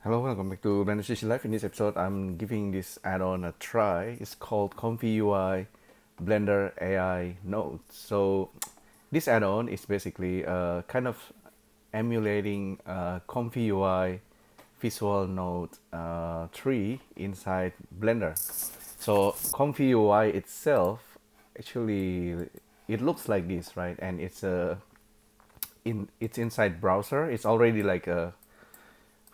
Hello, welcome back to Blender Live. In this episode, I'm giving this add-on a try. It's called ComfyUI Blender AI Node. So this add-on is basically kind of emulating ComfyUI Visual Node 3 inside Blender. So ComfyUI itself, actually, it looks like this, right? And it's inside browser. It's already like a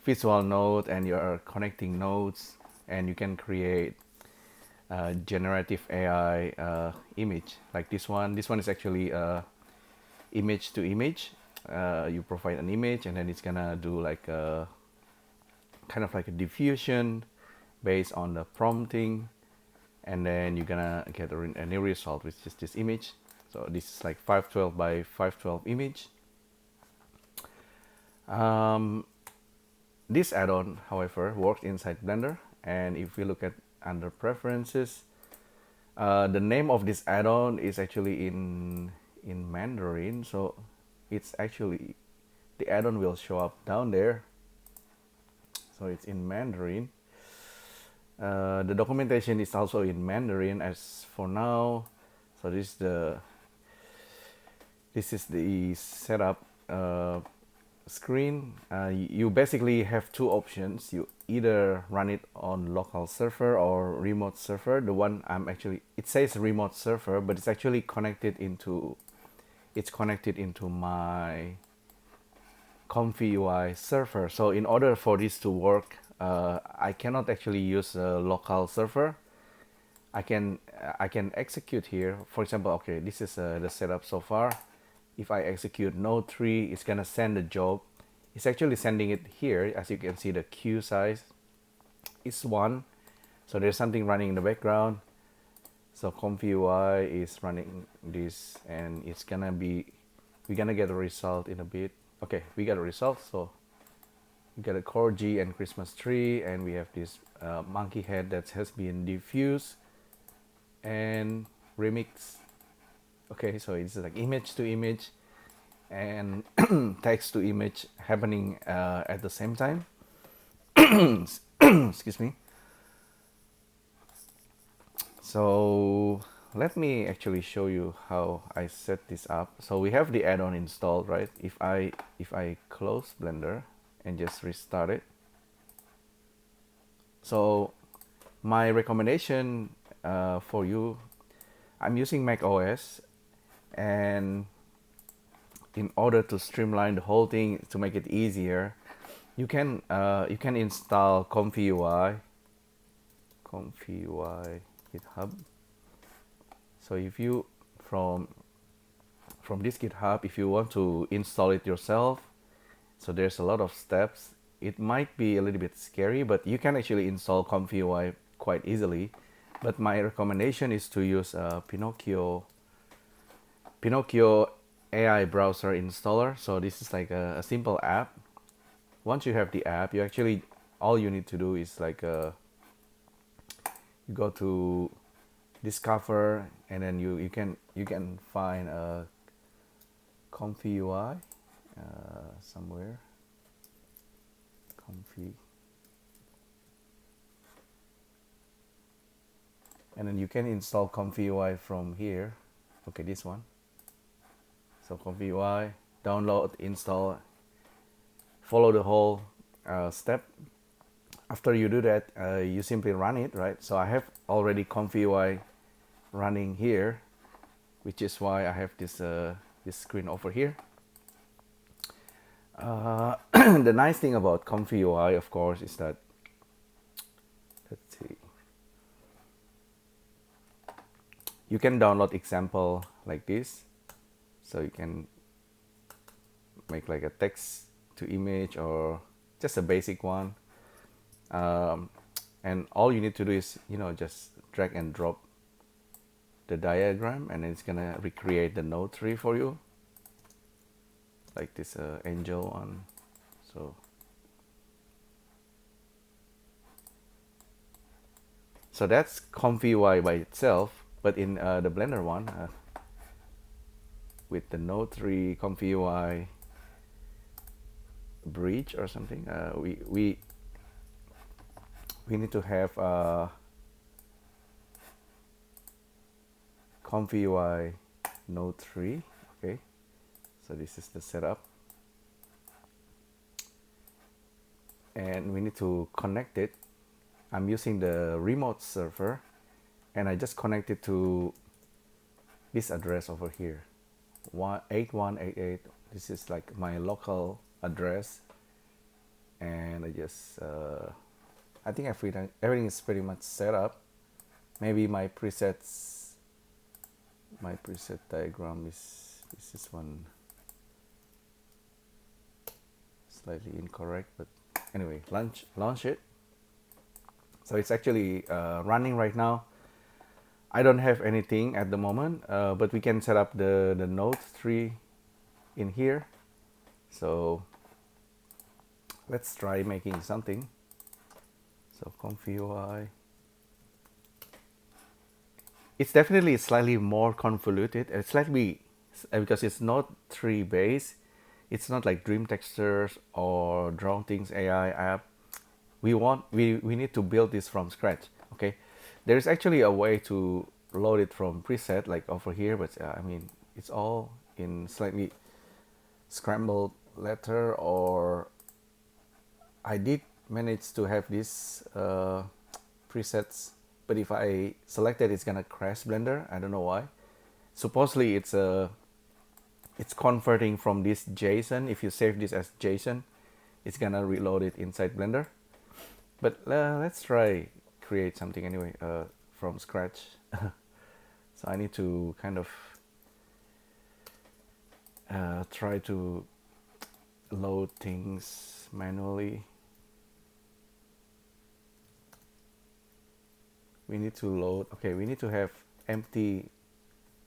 visual node, and you are connecting nodes, and you can create generative AI image like this one. This one is actually image to image. You provide an image, and then it's gonna do like a kind of like a diffusion based on the prompting, and then you're gonna get a new result, which is this image. So this is like 512 by 512 image. This add-on, however, works inside Blender, and if we look at under preferences, the name of this add-on is actually in Mandarin, so it's actually the add-on will show up down there. So it's in Mandarin. The documentation is also in Mandarin as for now. So this is the setup screen. You basically have two options. You either run it on local server or remote server. The one it says remote server, but it's actually connected into my ComfyUI server. So in order for this to work, I cannot actually use a local server. I can execute here. For example, okay, this is the setup so far. If I execute node 3, it's gonna send the job. It's actually sending it here. As you can see, the queue size is 1. So there's something running in the background. So ComfyUI is running this, and we're gonna get a result in a bit. Okay, we got a result. So we got a core G and Christmas tree, and we have this monkey head that has been diffused and remixed. Okay, so it's like image to image and text to image happening at the same time. Excuse me. So let me actually show you how I set this up. So we have the add-on installed, right? If I close Blender and just restart it. So my recommendation for you, I'm using Mac OS, and in order to streamline the whole thing, to make it easier, you can install ComfyUI GitHub. So if you from this GitHub, if you want to install it yourself, so there's a lot of steps. It might be a little bit scary, but you can actually install ComfyUI quite easily. But my recommendation is to use Pinocchio AI browser installer. So this is like a simple app. Once you have the app, you actually, all you need to do is like you go to discover, and then you can find a ComfyUI somewhere. Comfy, and then you can install ComfyUI from here. Okay, this one. So ComfyUI, download, install, follow the whole step. After you do that, you simply run it, right? So I have already ComfyUI running here, which is why I have this screen over here. The nice thing about ComfyUI, of course, is that, let's see, you can download example like this. So you can make like a text to image or just a basic one. And all you need to do is, just drag and drop the diagram, and it's gonna recreate the node 3 for you, like this angel one. So that's ComfyUI by itself, but in the Blender one, with the node 3 ComfyUI bridge or something, we we need to have ComfyUI Node 3. Okay, so this is the setup, and we need to connect it. I'm using the remote server, and I just connected to this address over here, 8188. This is like my local address, and I just I think everything is pretty much set up. Maybe my preset diagram is this one slightly incorrect, but anyway, launch it. So it's actually running right now. I don't have anything at the moment, but we can set up the node 3 in here. So let's try making something. So ComfyUI. It's definitely slightly more convoluted. It's slightly because it's not 3 base. It's not like Dream Textures or Draw Things AI app. We need to build this from scratch. Okay, there is actually a way to load it from preset like over here, but I mean it's all in slightly scrambled letter, or I did manage to have these presets, but if I select it, it's gonna crash Blender. I don't know why. Supposedly it's converting from this JSON. If you save this as JSON, it's gonna reload it inside Blender. But let's try create something anyway from scratch. So I need to kind of try to load things manually. We need to load, okay, we need to have empty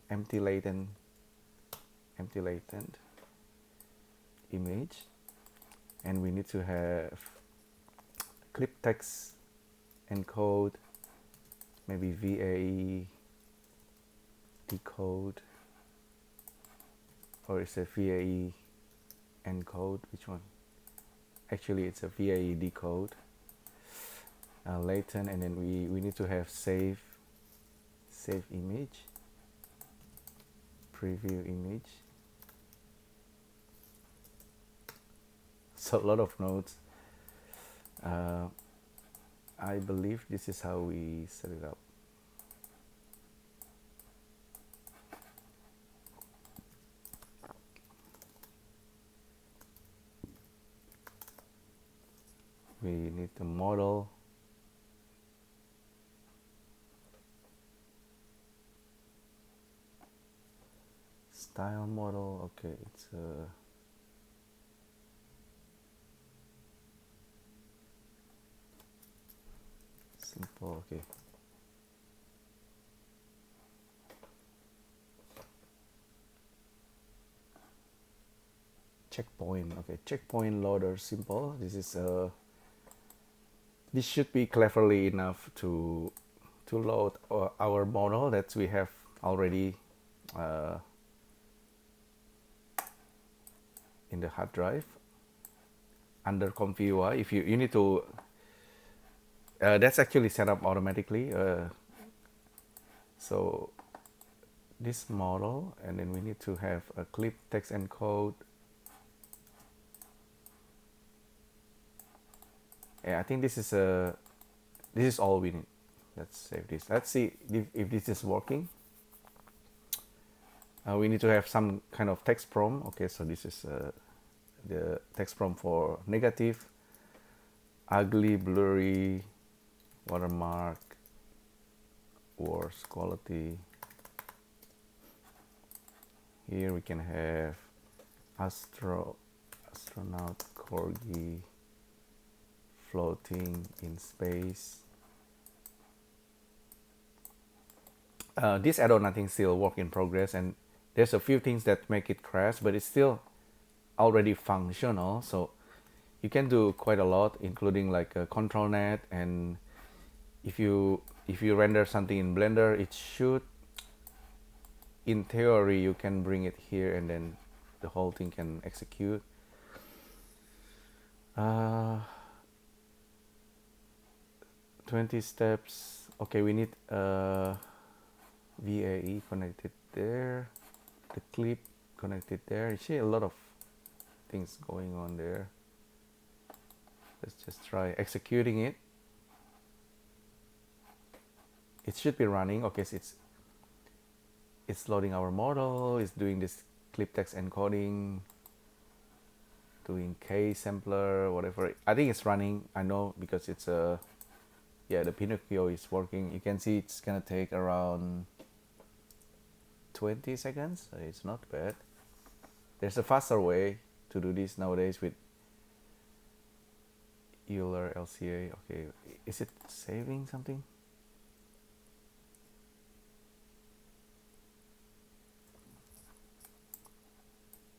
latent image, and we need to have clip text encode, maybe VAE decode, or it's a VAE encode. Which one? Actually it's a VAE decode, latent, and then we need to have save image, preview image. So a lot of nodes. I believe this is how we set it up. We need the model. Style model, okay, it's simple, okay. Checkpoint, okay, checkpoint loader simple. This is this should be cleverly enough to load our model that we have already in the hard drive under ComfyUI. If you need to that's actually set up automatically, so this model, and then we need to have a clip text encode. Yeah, I think this is all we need. Let's save this. Let's see if this is working. We need to have some kind of text prompt. Okay, so this is the text prompt for negative, ugly, blurry, watermark, worse quality. Here we can have astronaut, corgi, floating in space. This add-on I think still work in progress, and there's a few things that make it crash, but it's still already functional, so you can do quite a lot, including like a control net. And if you render something in Blender, it should, in theory, you can bring it here and then the whole thing can execute. 20 steps. Okay, we need VAE connected there, the clip connected there. You see a lot of things going on there. Let's just try executing it. It should be running. Okay, so it's loading our model. It's doing this clip text encoding, doing K sampler, whatever. I think it's running. I know because it's a yeah, the Pinocchio is working. You can see it's gonna take around 20 seconds. It's not bad. There's a faster way to do this nowadays with Euler LCA. Okay, is it saving something?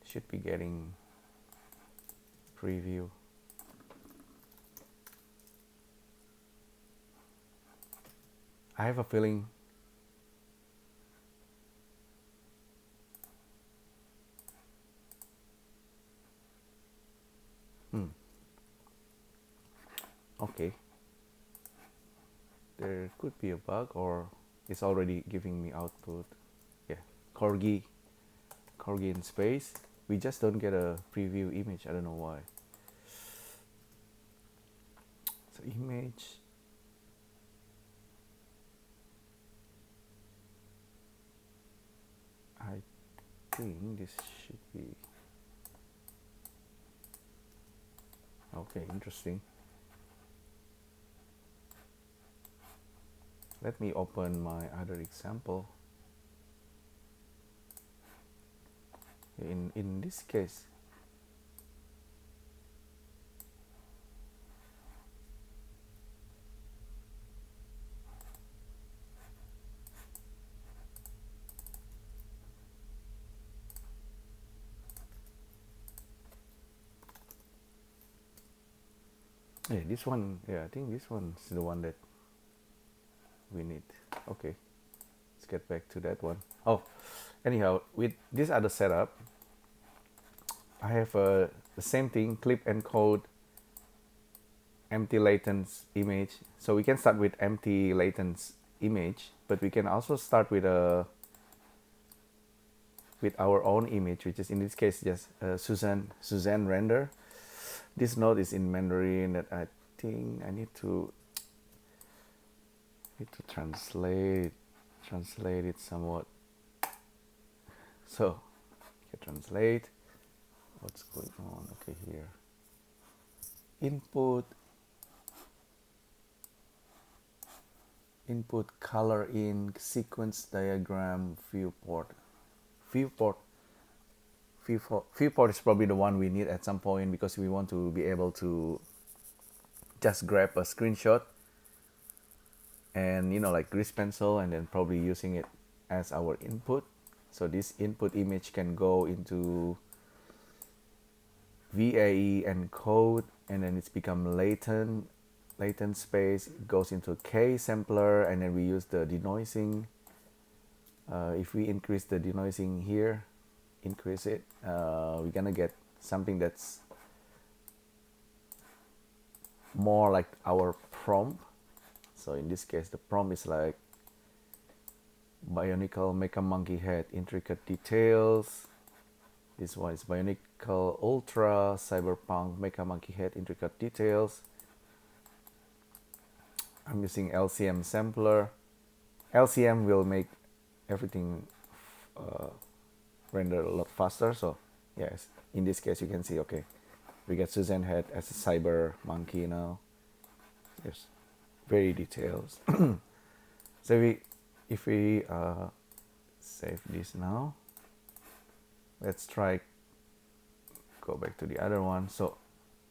Should be getting preview. I have a feeling okay, there could be a bug, or it's already giving me output. Yeah, corgi in space. We just don't get a preview image. I don't know why. So image, I think this should be okay. Interesting. Let me open my other example. In this case, yeah, this one, yeah, I think this one's the one that we need. Okay, let's get back to that one. Oh, anyhow, with this other setup, I have the same thing, clip encode empty latent image. So we can start with empty latent image, but we can also start with our own image, which is in this case just Suzanne render. This node is in Mandarin that I think I need to translate it somewhat. So translate what's going on. Okay, here input color in sequence diagram viewport is probably the one we need at some point, because we want to be able to just grab a screenshot and like grease pencil, and then probably using it as our input. So this input image can go into VAE encode, and then it's become latent space. It goes into K sampler, and then we use the denoising. If we increase the denoising here, increase it, we're gonna get something that's more like our prompt. So in this case, the prompt is like Bionicle Mecha Monkey Head intricate details. This one is Bionicle Ultra Cyberpunk Mecha Monkey Head intricate details. I'm using LCM sampler. LCM will make everything render a lot faster. So yes, in this case you can see, okay, we get Suzanne head as a cyber monkey now. Yes, very details. So if we save this now, let's try go back to the other one. So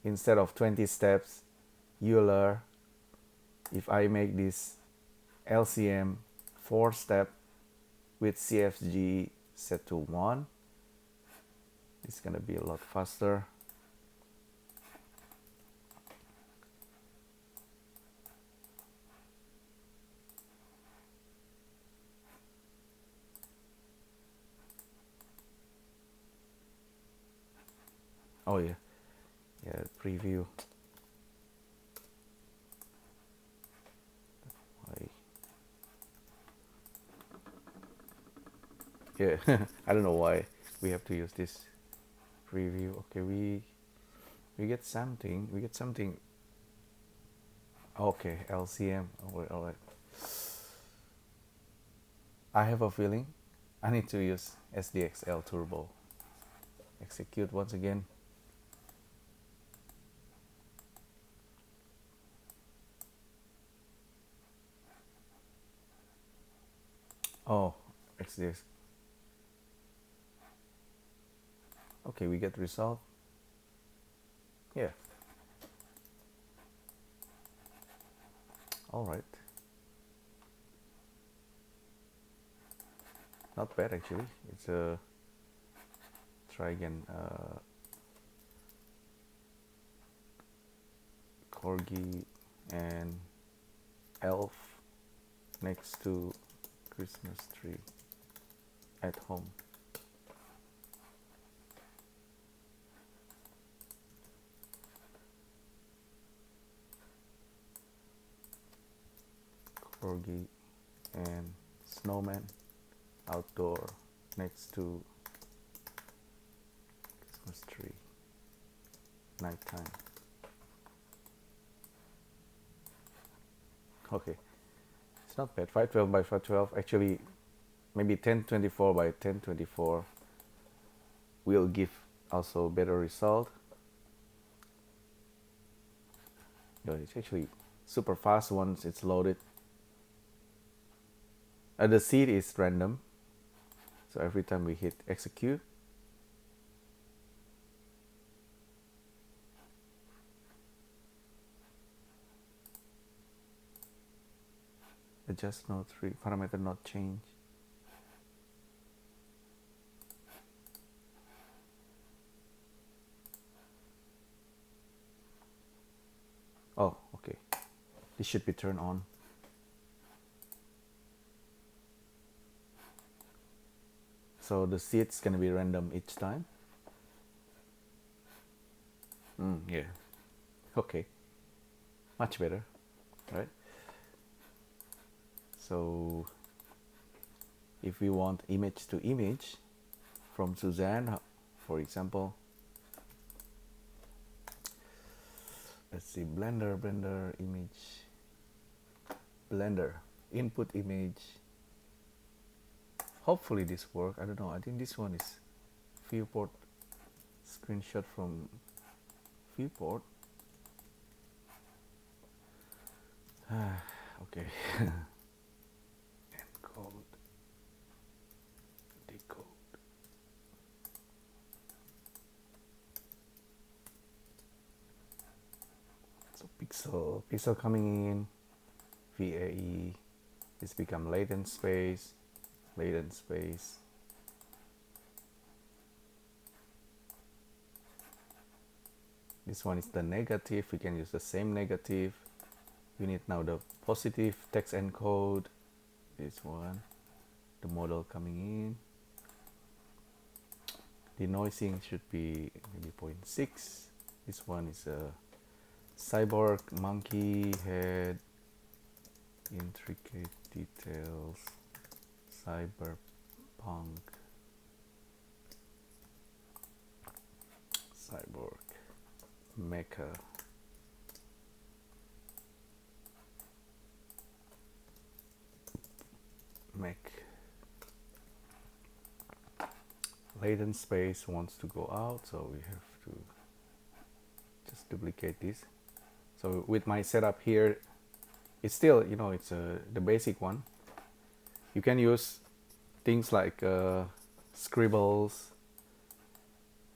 instead of 20 steps Euler, if I make this LCM 4-step with CFG set to 1, it's gonna be a lot faster. Oh yeah, preview. Yeah, I don't know why we have to use this preview. Okay, we get something. We get something. Okay, LCM. All right. I have a feeling I need to use SDXL Turbo. Execute once again. Oh, XDX. Okay, we get result. Yeah. All right. Not bad actually. It's a try again. Corgi and elf next to Christmas tree at home. Corgi and snowman outdoor next to Christmas tree nighttime. Okay, it's not bad. 512 by 512. Actually, maybe 1024 by 1024 will give also better result. Yeah, it's actually super fast once it's loaded. The seed is random, so every time we hit execute, adjust node 3 parameter not change. Oh, okay, this should be turned on. So the seed's gonna be random each time. Yeah. Okay. Much better, right? So if we want image to image from Suzanne, for example, let's see, Blender image, Blender input image. Hopefully this work. I don't know. I think this one is viewport, screenshot from viewport. Okay. Encode, decode. So pixel coming in, VAE. This become latent space. This one is the negative. We can use the same negative. We need now the positive text encode. This one, the model coming in. Denoising should be maybe 0.6. This one is a cyborg monkey head, intricate details, cyberpunk, cyborg, mecha, mech. Latent space wants to go out, so we have to just duplicate this. So with my setup here, it's still, you know, it's the basic one. You can use things like scribbles,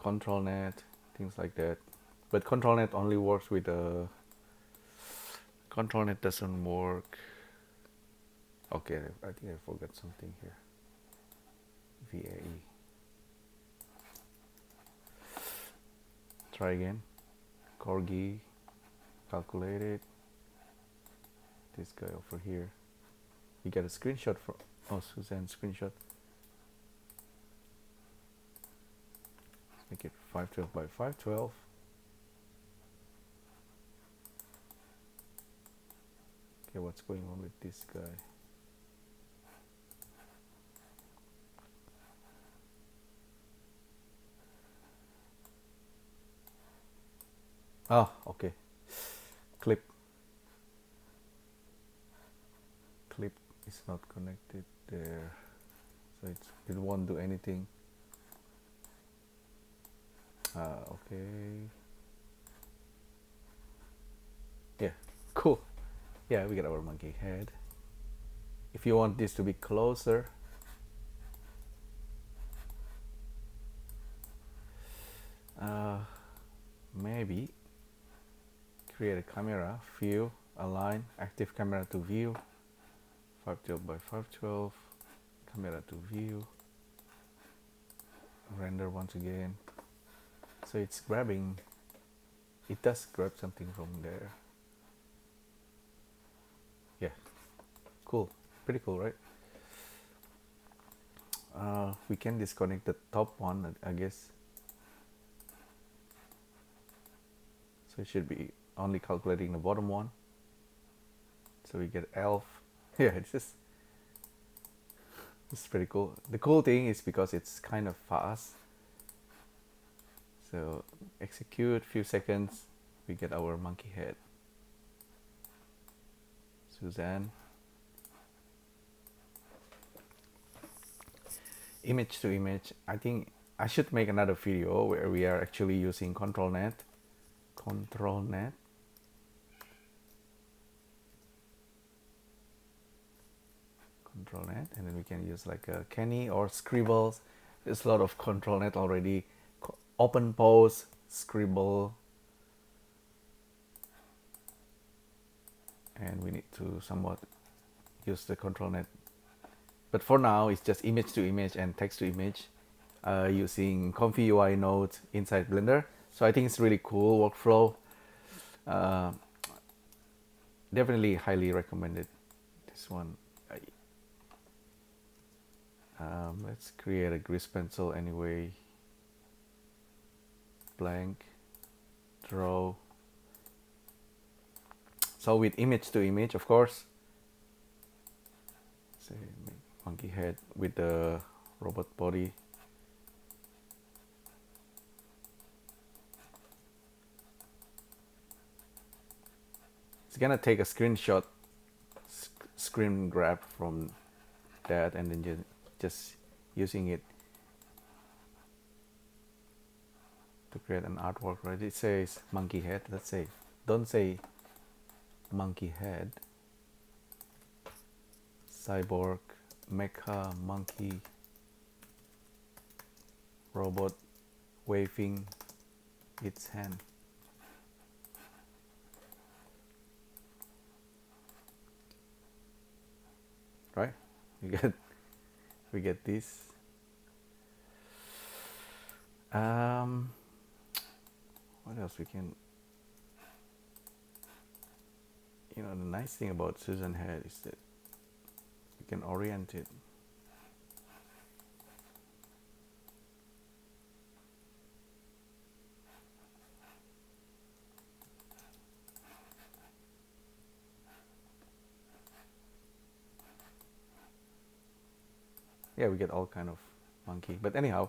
ControlNet, things like that. But ControlNet only works with ControlNet doesn't work. Okay, I think I forgot something here. VAE. Try again. Corgi, calculated. This guy over here. You get a screenshot from, oh, Suzanne screenshot. Let's make it 512 by 512. Okay, what's going on with this guy? Oh, okay. Clip clip is not connected there, so it won't do anything. Okay. Yeah, cool. Yeah, we got our monkey head. If you want this to be closer, uh, maybe create a camera, view, align, active camera to view, 512 by 512, camera to view, render once again. So it's grabbing, it does grab something from there. Yeah, cool, pretty cool, right? We can disconnect the top one, I guess. So it should be only calculating the bottom one. So we get elf. Yeah, it's pretty cool. The cool thing is because it's kind of fast. So execute, few seconds, we get our monkey head. Suzanne. Image to image. I think I should make another video where we are actually using ControlNet. ControlNet. ControlNet, and then we can use like a Kenny or Scribbles. There's a lot of ControlNet already. Open pose, Scribble, and we need to somewhat use the ControlNet. But for now, it's just image to image and text to image using ComfyUI Node inside Blender. So I think it's really cool workflow. Definitely highly recommended this one. Let's create a grease pencil anyway. Blank, draw. So with image to image, of course. Say monkey head with the robot body. It's gonna take a screenshot, screen grab from that, and then just using it to create an artwork, right? It says monkey head. Let's say, don't say monkey head. Cyborg, mecha, monkey, robot, waving its hand. Right? We get this. What else we can? You know, the nice thing about Susan head is that you can orient it. Yeah, we get all kind of monkey. But anyhow,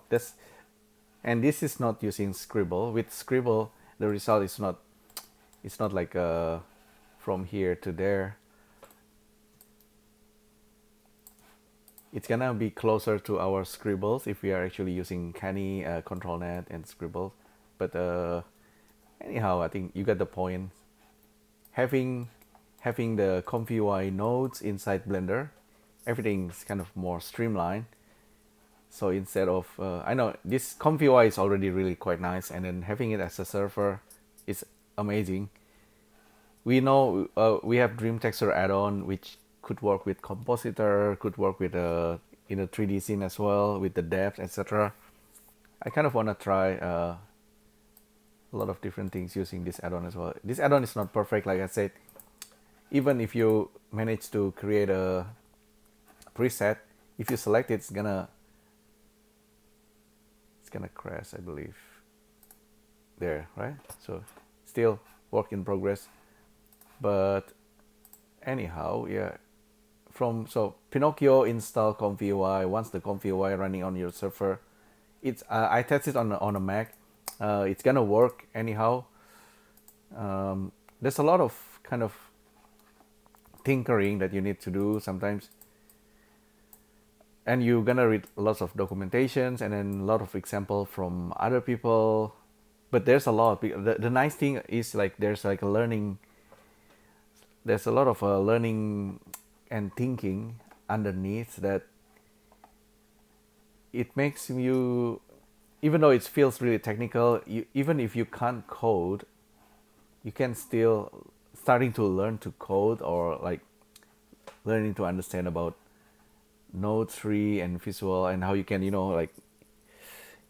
and this is not using Scribble. With Scribble, the result is not. It's not like from here to there. It's gonna be closer to our Scribbles if we are actually using Canny, ControlNet, and Scribble. But anyhow, I think you got the point. Having the ComfyUI nodes inside Blender, everything's kind of more streamlined. So instead of I know this ComfyUI is already really quite nice, and then having it as a server is amazing. We know we have Dream Texture add-on, which could work with Compositor, could work with in a 3D scene as well, with the depth, etc. I kind of want to try a lot of different things using this add-on as well. This add-on is not perfect, like I said. Even if you manage to create a preset, if you select it, it's gonna crash, I believe. There, right? So still work in progress. But anyhow, yeah. So Pinocchio install ComfyUI. Once the ComfyUI running on your server, it's I tested on a Mac. It's gonna work anyhow. There's a lot of kind of tinkering that you need to do sometimes, and you're gonna read lots of documentations and then a lot of example from other people. But there's a lot. The nice thing is like there's like a learning. There's a lot of learning and thinking underneath that. It makes you, even though it feels really technical, even if you can't code, you can still starting to learn to code, or like learning to understand about node tree and visual, and how you can, like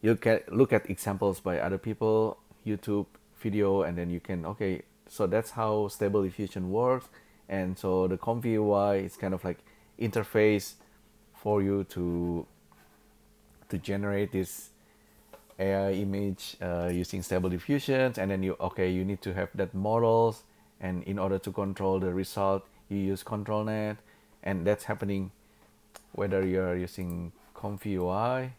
you can look at examples by other people, YouTube video, and then you can, okay, so that's how stable diffusion works. And so the ComfyUI is kind of like interface for you to generate this AI image using stable diffusions. And then you need to have that models, and in order to control the result you use control net. And that's happening whether you're using ComfyUI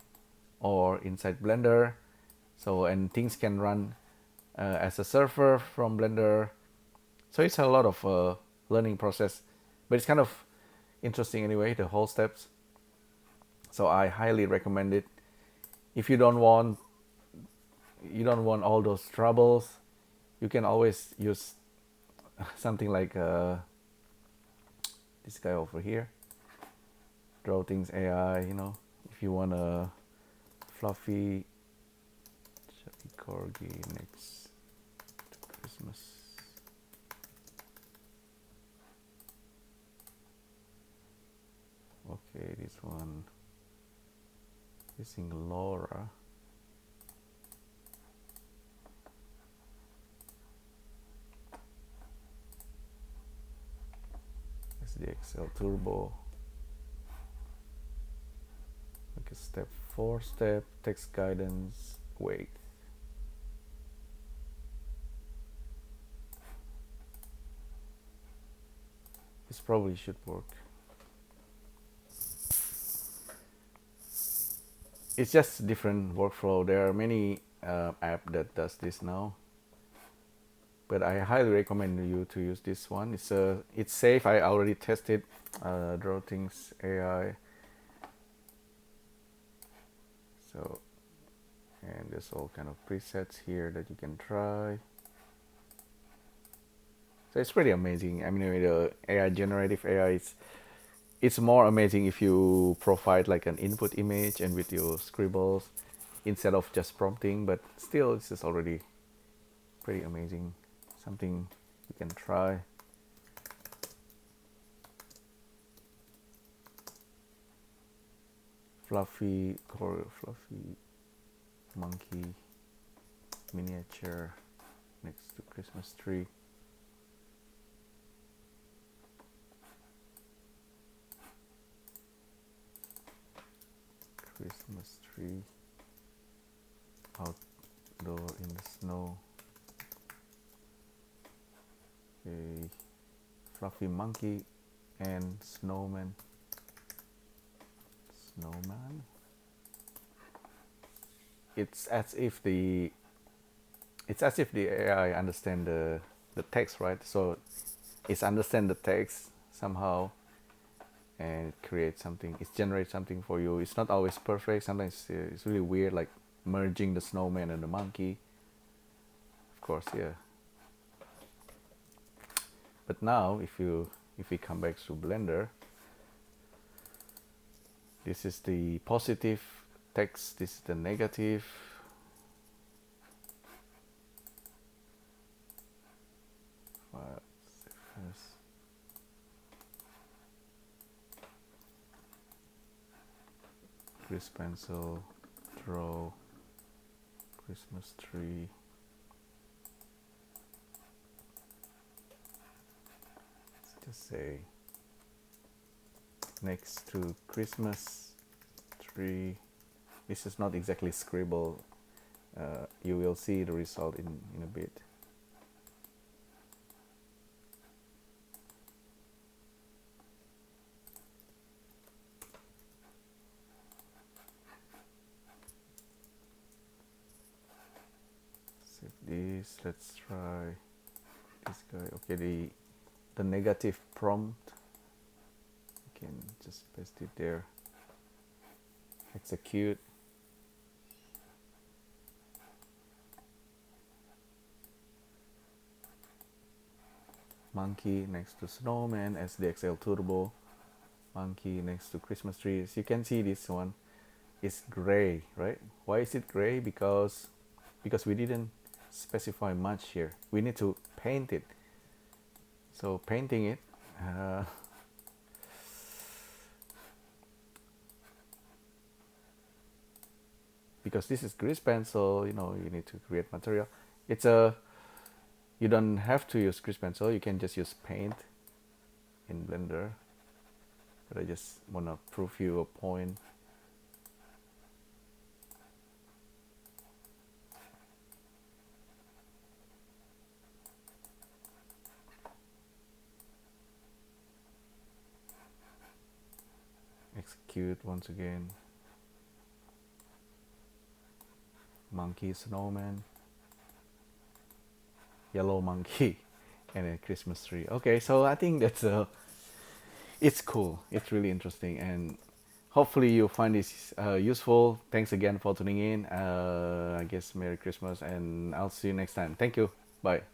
or inside Blender. So, and things can run as a server from Blender. So it's a lot of learning process, but it's kind of interesting anyway, the whole steps. So I highly recommend it. If you don't want all those troubles, you can always use something like this guy over here, Draw Things AI. If you want a fluffy corgi next to Christmas. Okay, this one using Laura. That's the Excel Turbo. Like a step 4 step text guidance. Wait. This probably should work. It's just different workflow. There are many app that does this now, but I highly recommend you to use this one. It's safe. I already tested Draw Things AI. So, and there's all kind of presets here that you can try. So it's pretty amazing. I mean, the AI, generative AI, it's more amazing if you provide like an input image and with your scribbles instead of just prompting, but still this is already pretty amazing. Something you can try. Fluffy monkey miniature next to Christmas tree. Christmas tree outdoor in the snow. A fluffy monkey and snowman. It's as if the AI understand the text, right? So it's understand the text somehow and create something. It generates something for you. It's not always perfect. Sometimes it's really weird, like merging the snowman and the monkey. Of course, yeah. But now, if we come back to Blender, this is the positive text. This is the negative. Grease pencil, draw, Christmas tree. Let's just say next to Christmas tree. This is not exactly scribble. You will see the result in a bit. Save this. Let's try this guy. Okay, the negative prompt. You can just paste it there. Execute. Monkey next to snowman, SDXL turbo. Monkey next to Christmas trees. You can see this one is gray, right? Why is it gray? Because we didn't specify much here. We need to paint it. So painting it, because this is grease pencil, you know, you need to create material. It's a, you don't have to use grease pencil. You can just use paint in Blender. But I just wanna prove you a point. Execute once again. Monkey, snowman, yellow monkey, and a Christmas tree. Okay, so I think that's it's cool. It's really interesting, and hopefully you find this useful. Thanks again for tuning in. I guess Merry Christmas, and I'll see you next time. Thank you. Bye.